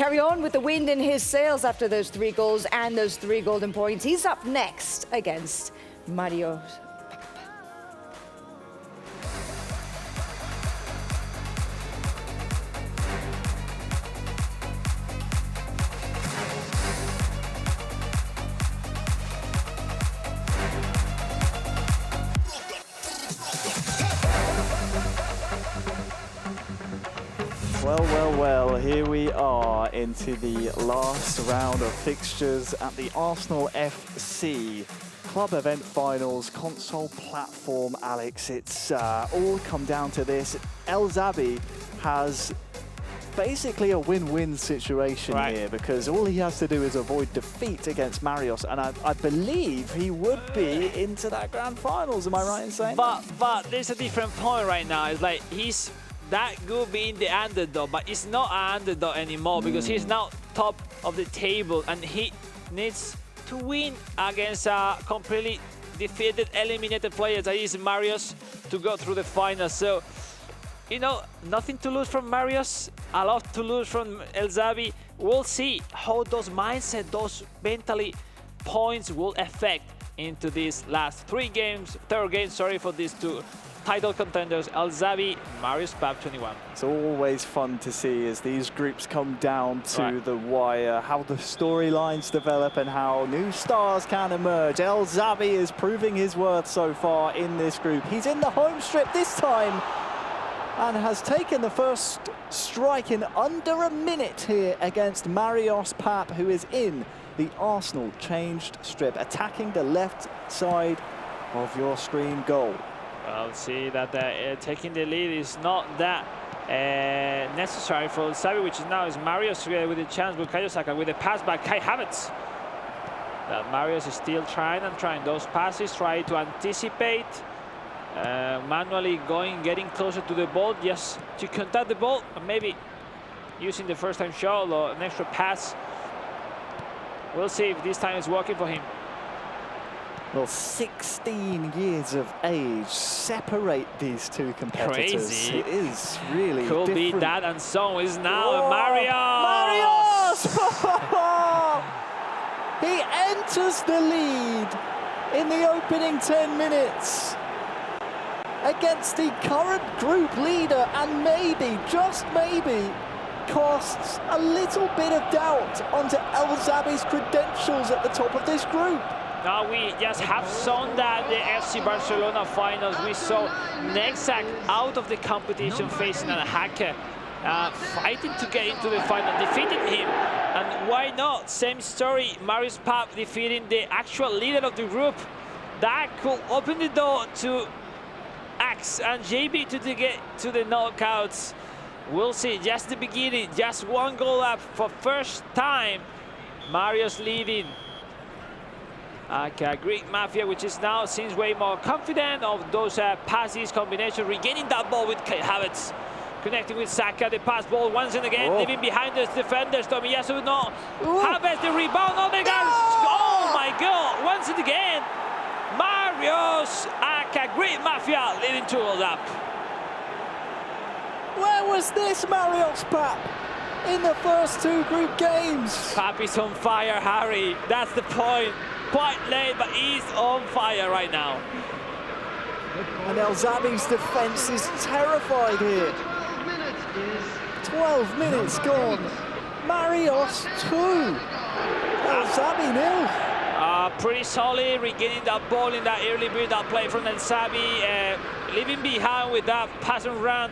carry on with the wind in his sails after those 3 goals and those 3 golden points. He's up next against Mario. Well, here we are into the last round of fixtures at the Arsenal FC Club Event Finals console platform, Alex. It's all come down to this. El Zabi has basically a win-win situation here, because all he has to do is avoid defeat against Marios, and I believe he would be into that grand finals. Am I right in saying that? But there's a different point right now. It's like he's that good being the underdog, but he's not an underdog anymore because he's now top of the table and he needs to win against a completely defeated, eliminated player that is Marios to go through the final. So, you know, nothing to lose from Marios, a lot to lose from El Zabi. We'll see how those mindset, those mentally points will affect into these last third game, for these 2 title contenders, El Zabi, Marios Pap 21. It's always fun to see as these groups come down to the wire, how the storylines develop and how new stars can emerge. El Zabi is proving his worth so far in this group. He's in the home strip this time and has taken the first strike in under a minute here against Marios Pap, who is in the Arsenal changed strip, attacking the left side of your screen goal. Well, see that taking the lead is not that necessary for Zabi, which is now is Marios with a chance with Bukayo Saka with a pass by Kai Havertz. Marios is still trying those passes, trying to anticipate, manually getting closer to the ball, just to contact the ball, and maybe using the first time shot or an extra pass. We'll see if this time is working for him. Well, 16 years of age separate these 2 competitors. Crazy. It is really Could different. be that, and so is now Marios! Marios! He enters the lead in the opening 10 minutes against the current group leader, and maybe, just maybe, casts a little bit of doubt onto El Zabi's credentials at the top of this group. Now we just have shown that the FC Barcelona finals, we saw Nexac out of the competition facing a hacker, fighting to get into the final, defeating him. And why not? Same story, Marios Pap defeating the actual leader of the group. That could open the door to Axe and JB to get to the knockouts. We'll see, just the beginning, just 1 goal up for first time. Marios leading. Greek Mafia, which is now seems way more confident of those passes, combination, regaining that ball with Kai Havertz, connecting with Saka, the pass ball once and again, leaving behind the defenders. Tomiyasu, no. Havertz, the rebound, oh my God, once and again. Marios, Greek Mafia, leading 2 goals up. Where was this Marios Pap in the first 2 group games? Pap is on fire, Harry, that's the point. Quite late, but he's on fire right now. And El Zabi's defense is terrified here. 12 minutes gone. Marios 2. El Zabi 0. Pretty solid, regaining that ball in that early build-up play from El Zabi, leaving behind with that pass and run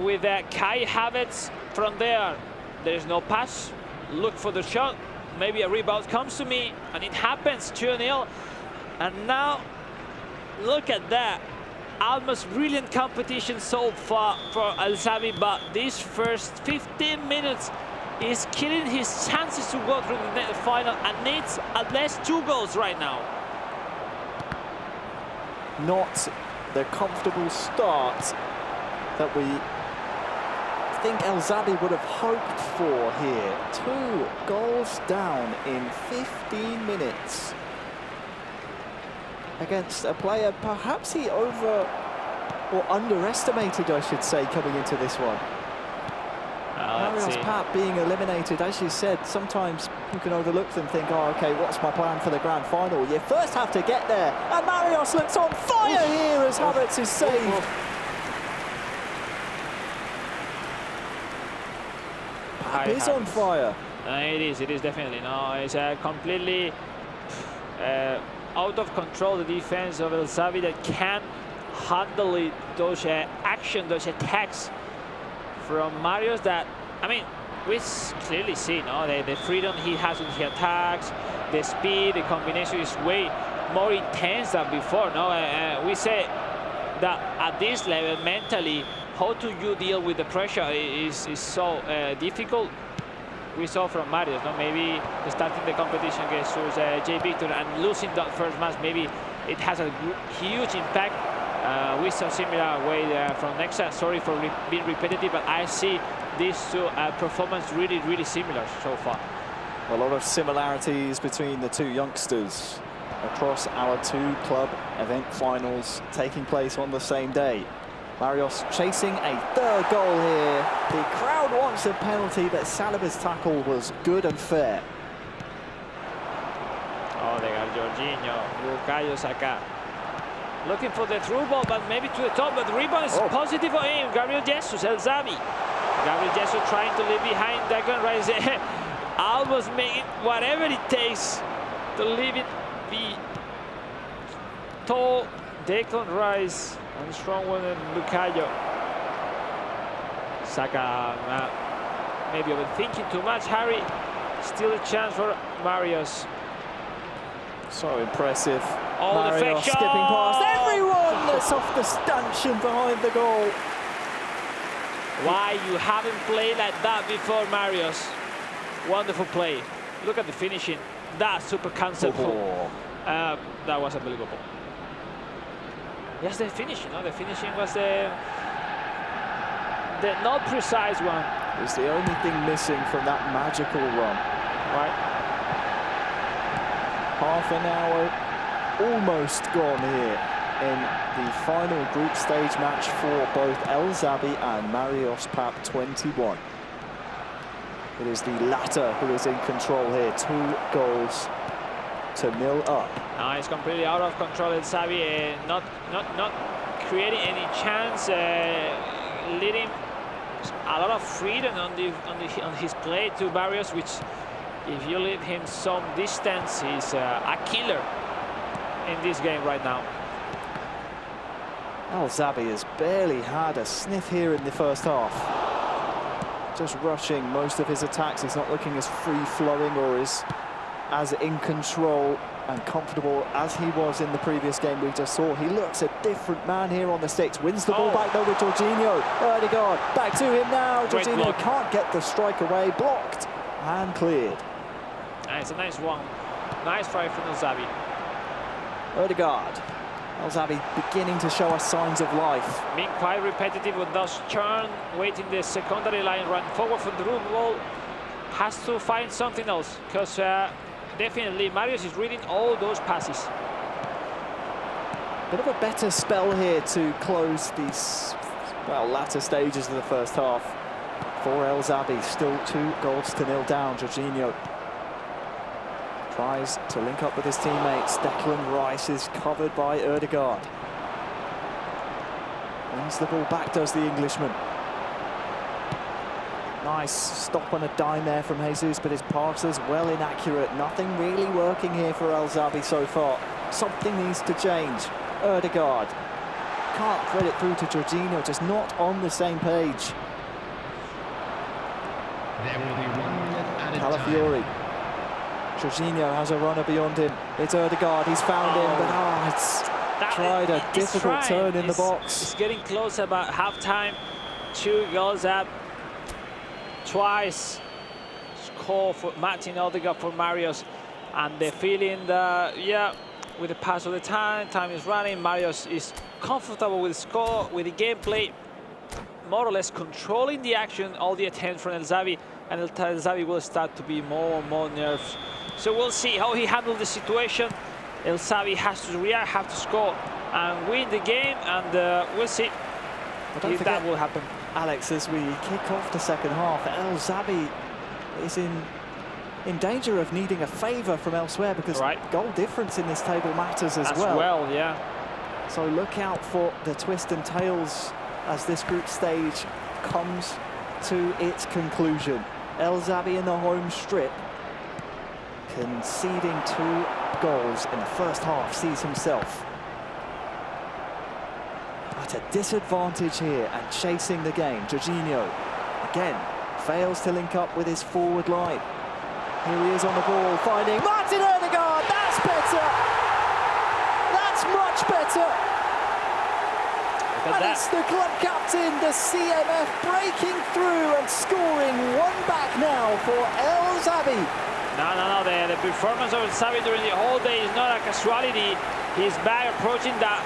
with Kai Havertz. From there, there's no pass. Look for the shot. Maybe a rebound comes to me, and it happens, 2-0. And now, look at that. Almost brilliant competition so far for El Zabi, but these first 15 minutes is killing his chances to go through the final and needs at least 2 goals right now. Not the comfortable start that we think El Zabi would have hoped for here. 2 goals down in 15 minutes against a player perhaps he underestimated, I should say, coming into this one. Marios Pap being eliminated, as you said, sometimes you can overlook them, think, oh, okay, what's my plan for the grand final? You first have to get there, and Marios looks on fire here as Havertz is saved. Pap is on fire. It is definitely. No, it's completely out of control, the defense of El Zabi that can't handle it, those those attacks from Marios that, I mean, we clearly see, no, the freedom he has when he attacks, the speed, the combination is way more intense than before, no? We say that at this level, mentally, how do you deal with the pressure is so difficult. We saw from Marios, no? Maybe starting the competition against J. Victor and losing that first match, maybe it has a huge impact. We saw similar way from Nexa. Sorry for being repetitive, but I see these two performances really similar so far. A lot of similarities between the two youngsters across our two club event finals taking place on the same day. Marios chasing a third goal here. The crowd wants a penalty, but Saliba's tackle was good and fair. Odegaard, Jorginho, Bukayo Saka. Looking for the through ball, but maybe to the top, but the rebound is positive for him. Gabriel Jesus, El Zabi. Gabriel Jesus trying to leave behind Declan Rice. Almost making whatever it takes to leave it be tall. Declan Rice and strong one and Bukayo. Saka maybe overthinking too much. Harry, still a chance for Marios. So impressive. Marios skipping past everyone that's off the stanchion behind the goal. Why you haven't played like that before, Marios? Wonderful play. Look at the finishing. That's super conceptual. That was unbelievable. Yes, the finishing. No, the finishing was the not precise one. It was the only thing missing from that magical run. Right. Half an hour almost gone here in the final group stage match for both El Zabi and Marios Pap 21. It is the latter who is in control here. 2-0 up. No, it's completely out of control. El Zabi not creating any chance, leading a lot of freedom on his play to Marios, which if you leave him some distance, he's a killer in this game right now. El Zabi has barely had a sniff here in the first half. Just rushing most of his attacks. He's not looking as free-flowing or as in control and comfortable as he was in the previous game we just saw. He looks a different man here on the sticks. Wins the ball back though with Jorginho. Odegaard back to him now. Jorginho can't get the strike away. Blocked and cleared. It's a nice one. Nice try from El Zabi. Odegaard. El Zabi beginning to show us signs of life. Being quite repetitive with those turn, waiting the secondary line, run forward from the room ball. Has to find something else, because definitely Marios is reading all those passes. Bit of a better spell here to close these, well, latter stages of the first half for El Zabi. Still 2-0 down. Jorginho tries to link up with his teammates. Declan Rice is covered by Odegaard. Wins the ball back, does the Englishman. Nice stop on a dime there from Jesus, but his pass is well inaccurate. Nothing really working here for El Zabi so far. Something needs to change. Odegaard can't thread it through to Jorginho, just not on the same page. There will be 1 minute at a Calafiori. Jorginho has a runner beyond him. It's Odegaard, he's found him, but it's tried a difficult turn in the box. It's getting close about half-time. 2 goals up. Twice score for Martin Odegaard for Marios, and the feeling that, yeah, with the pass of the time is running, Marios is comfortable with the score, with the gameplay, more or less controlling the action, all the attempts from El Zabi, and El Zabi will start to be more and more nervous. So we'll see how he handles the situation. El Zabi has to react, have to score and win the game, and we'll see if that will happen. Alex, as we kick off the second half, El Zabi is in danger of needing a favour from elsewhere because goal difference in this table matters as well. Yeah. So look out for the twist and tails as this group stage comes to its conclusion. El Zabi in the home strip, conceding 2 goals in the first half, sees himself at a disadvantage here and chasing the game. Jorginho again fails to link up with his forward line. Here he is on the ball, finding Martin Ødegaard. That's better. That's much better. And it's the club captain, the CMF, breaking through and scoring 1 back now for El Zabi. No. The performance of Zabi during the whole day is not a casualty. He's back approaching that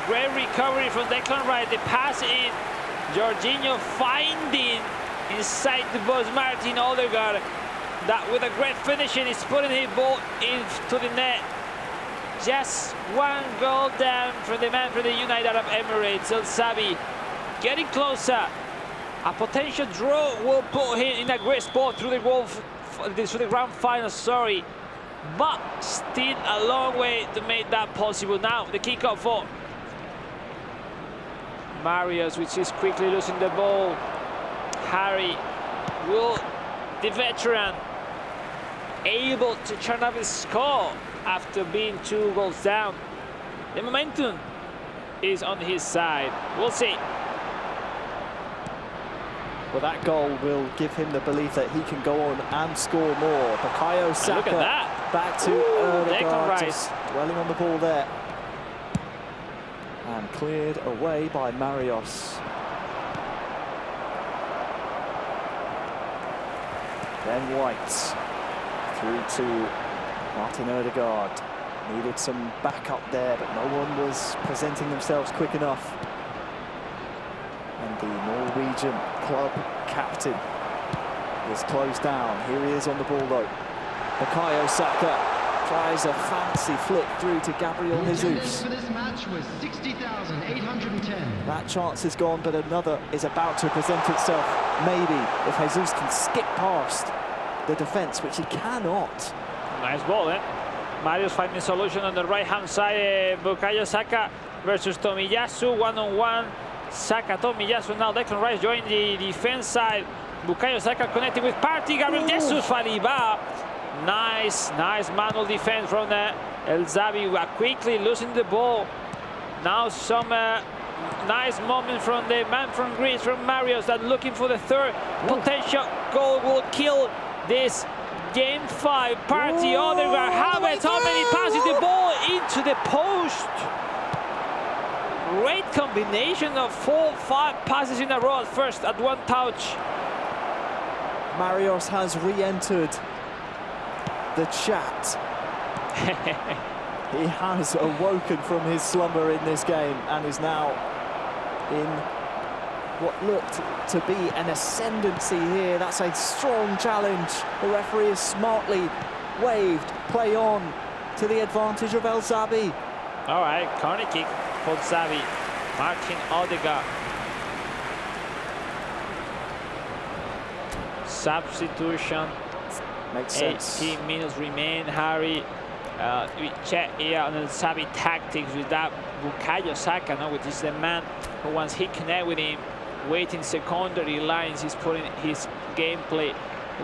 great recovery from Declan Rice. The pass in, Jorginho finding inside the box Martin Ødegaard. That with a great finishing is putting his ball into the net. Just 1 goal down from the man from the United Arab Emirates, El Zabi, getting closer. A potential draw will put him in a great spot through the grand final, but still a long way to make that possible. Now the kick-off for Marius, which is quickly losing the ball. Harry will, the veteran, able to turn up his score after being 2 goals down. The momentum is on his side. We'll see. Well, that goal will give him the belief that he can go on and score more. Bukayo Saka, look at that. Back to Ødegaard, just dwelling on the ball there. And cleared away by Marius. Then White through to Martin Ødegaard. Needed some backup there, but no one was presenting themselves quick enough. And the Norwegian club captain is closed down. Here he is on the ball though. Bukayo Saka tries a fancy flick through to Gabriel Jesus. For this match was 60,810. That chance is gone, but another is about to present itself. Maybe if Jesus can skip past the defence, which he cannot. Nice ball, eh? Marius finding solution on the right-hand side. Bukayo Saka versus Tomiyasu, 1-on-1. Saka, Tomiyasu, now Declan Rice joined the defense side. Bukayo Saka connecting with Partey, Gabriel Jesus, Faliba. Nice manual defense from El Zabi, quickly losing the ball. Now some nice moment from the man from Greece, from Marius, that looking for the third potential goal will kill this game 5. Partey, Ødegaard, Havertz, how many passes the ball into the post? Great combination of 4-5 passes in a row at first at 1 touch. Marius has re-entered the chat. He has awoken from his slumber in this game and is now in what looked to be an ascendancy here. That's a strong challenge. The referee has smartly waved play on to the advantage of El Zabi. All right, corner kick for Zabi. Martin Ødegaard. Substitution. Makes sense. 18 minutes remain, Harry. We check here on the Zabi tactics with that Bukayo Saka, which is the man who, once he connect with him, waiting secondary lines, he's putting his gameplay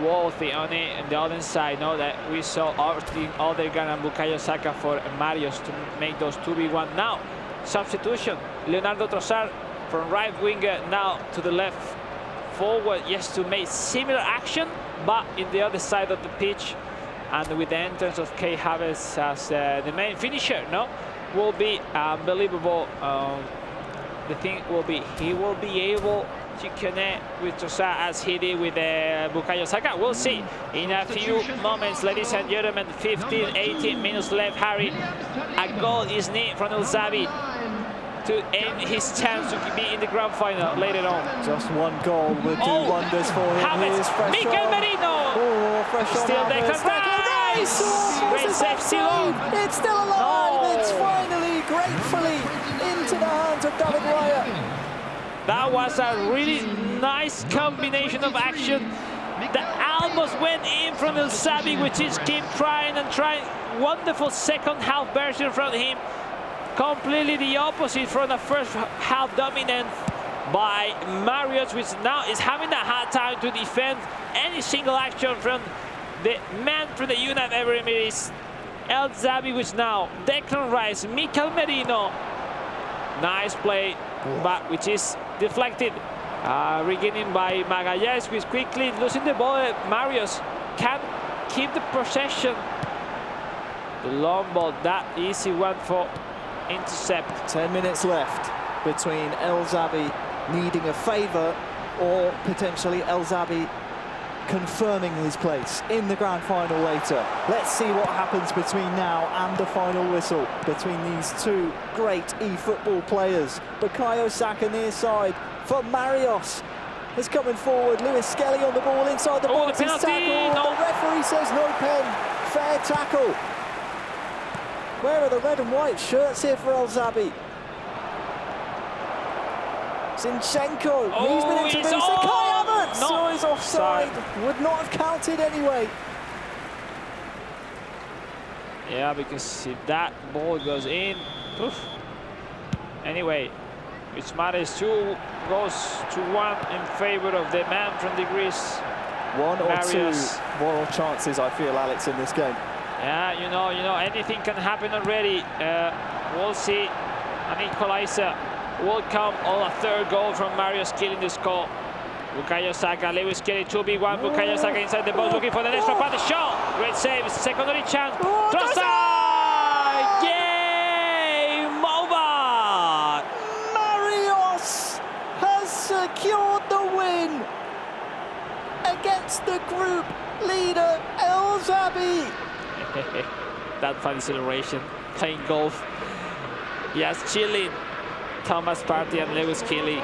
worthy on it. And the other side, that we saw Ødegaard and Bukayo Saka for Marius to make those 2v1. Now, substitution. Leonardo Trossard from right winger now to the left forward, yes, to make similar action, but in the other side of the pitch. And with the entrance of Kai Havertz as the main finisher, will be unbelievable. The thing will be, he will be able to connect with Trossard as he did with Bukayo Saka. We'll see in a few moments, ladies and gentlemen. 15, 18 minutes left. Harry, a goal is needed from El Zabi to end his chance to be in the grand final later on. Just 1 goal would do wonders for him. Havertz, Mikel Merino. Still Declan Rice. Great save, still on. It's still alive. It's finally, gratefully, into the hands of David Raya. That was a really nice combination of action that almost went in from El Zabi, which is keep trying and trying. Wonderful second half version from him. Completely the opposite from the first half dominance by Marius, which now is having a hard time to defend any single action from the man from the United Arab Emirates, El Zabi, which now Declan Rice, Mikel Merino. Nice play, but which is deflected. Regaining by Magalhães, who is quickly losing the ball. Marius can keep the possession. The long ball, that easy one for intercept. 10 minutes left between El Zabi needing a favour or potentially El Zabi confirming his place in the grand final later. Let's see what happens between now and the final whistle between these two great eFootball players. Bukayo Saka near side for Marius is coming forward. Lewis Skelly on the ball inside the box. The penalty, no. The referee says no pen. Fair tackle. Where are the red and white shirts here for El Zabi? Zinchenko, he's been introduced. Kai Havertz, no, he's offside. sorry. Would not have counted anyway. Yeah, because if that ball goes in, poof. Anyway, which matters 2 goes to 1 in favor of the man from the Greece. One or Marius. two more chances, I feel, Alex, in this game. Yeah, you know, anything can happen already. We'll see. An equalizer will come on a 3rd goal from Marius killing the score. Bukayo Saka, Lewis Kelly, 2v1. Bukayo Saka inside the box, looking for the next pass. The shot, great save, secondary chance. Trossard, game over. Marius has secured the win against the group leader El Zabi. That fun celebration, playing golf. Yes, chilling. Thomas Partey and Lewis Kelly.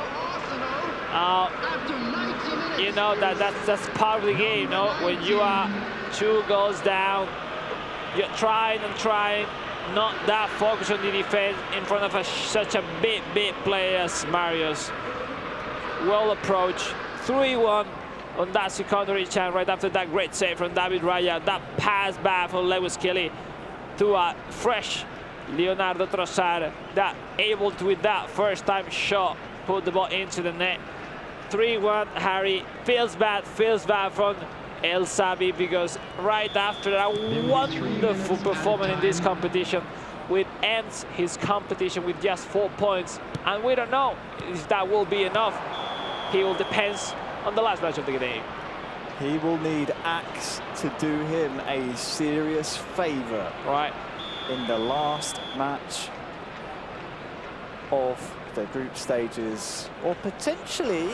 You know, that's part of the game, you know? When you are 2 goals down, you're trying and trying, not that focused on the defense in front of such a big player as Marius. Well approached, 3-1 on that secondary chance right after that great save from David Raya. That pass back from Lewis Kelly to a fresh Leonardo Trossard, that able to, with that first time shot, put the ball into the net. 3-1, Harry. Feels bad from El Zabi, because right after a wonderful performance in this competition, which ends his competition with just 4 points, and we don't know if that will be enough. He will depend on the last match of the game. He will need Axe to do him a serious favour. Right. In the last match of the group stages, or potentially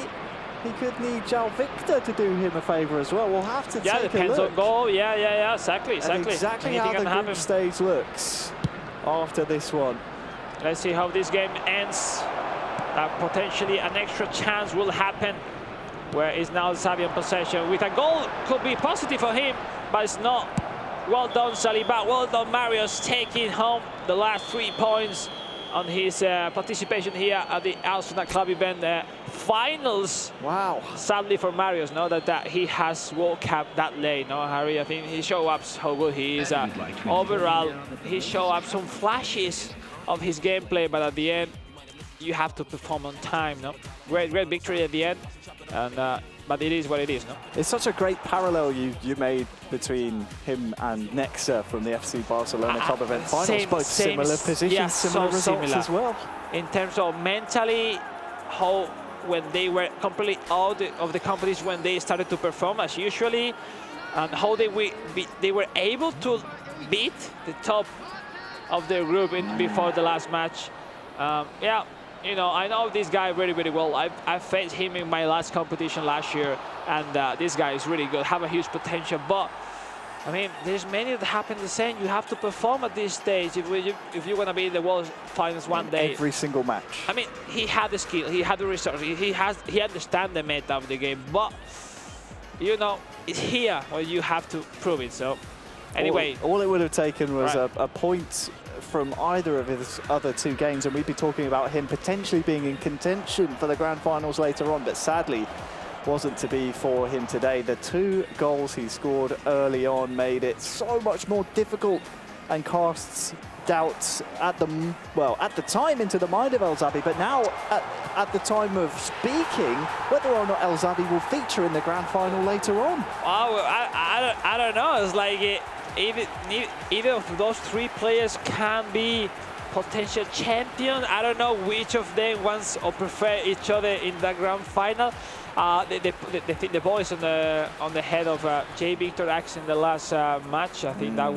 he could need João Victor to do him a favour as well. We'll have to take a look. Yeah, depends on goal. Yeah, exactly. Exactly how the group stage looks after this one. Let's see how this game ends. Potentially an extra chance will happen, where is now Zabi in possession with a goal. Could be positive for him, but it's not. Well done, Saliba. Well done, Marius, taking home the last 3 points on his participation here at the Arsenal Club event finals. Wow. Sadly for Marius, no, that he has woke up that late, no, Harry. I think he showed up how good he is. Overall, he showed up some flashes of his gameplay, but at the end, you have to perform on time, no? Great victory at the end, and but it is what it is, no? It's such a great parallel you made between him and Nexa from the FC Barcelona Club event finals. Both similar positions, yeah, similar results as well. In terms of mentally, how when they were completely out of the competition, when they started to perform as usually, and how they were able to beat the top of their group before the last match. Yeah. You know, I know this guy very well. I faced him in my last competition last year, and this guy is really good, have a huge potential. But I mean, there's many that happen the same. You have to perform at this stage if you're gonna be in the World Finals one day. Every single match. I mean, he had the skill, he had the resources, he understands the meta of the game. But you know, it's here where you have to prove it. So anyway, all it would have taken was a point from either of his other 2 games, and we'd be talking about him potentially being in contention for the grand finals later on, but sadly wasn't to be for him today. The 2 goals he scored early on made it so much more difficult and casts doubts at the time into the mind of El Zabi, but now at the time of speaking, whether or not El Zabi will feature in the grand final later on. Oh, I don't know. It's like either of those 3 players can be potential champion. I don't know which of them wants or prefer each other in the grand final. The ball is on the head of Jay Victor X in the last match. I think that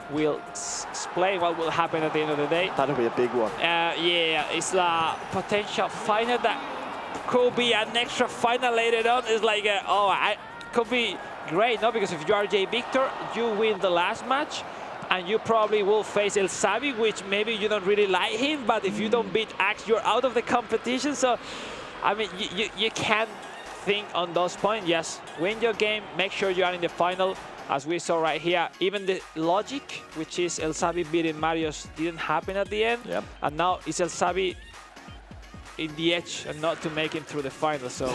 will explain what will happen at the end of the day. That'll be a big one. Yeah, it's a potential final that could be an extra final later on. It's like, could be great, no? Because if you are Jay Victor, you win the last match, and you probably will face El Zabi, which maybe you don't really like him, but if you don't beat Axe, you're out of the competition. So, I mean, you can't think on those points. Yes, win your game, make sure you are in the final. As we saw right here, even the logic, which is El Zabi beating Marios, didn't happen at the end. Yep. And now it's El Zabi in the edge and not to make him through the final. So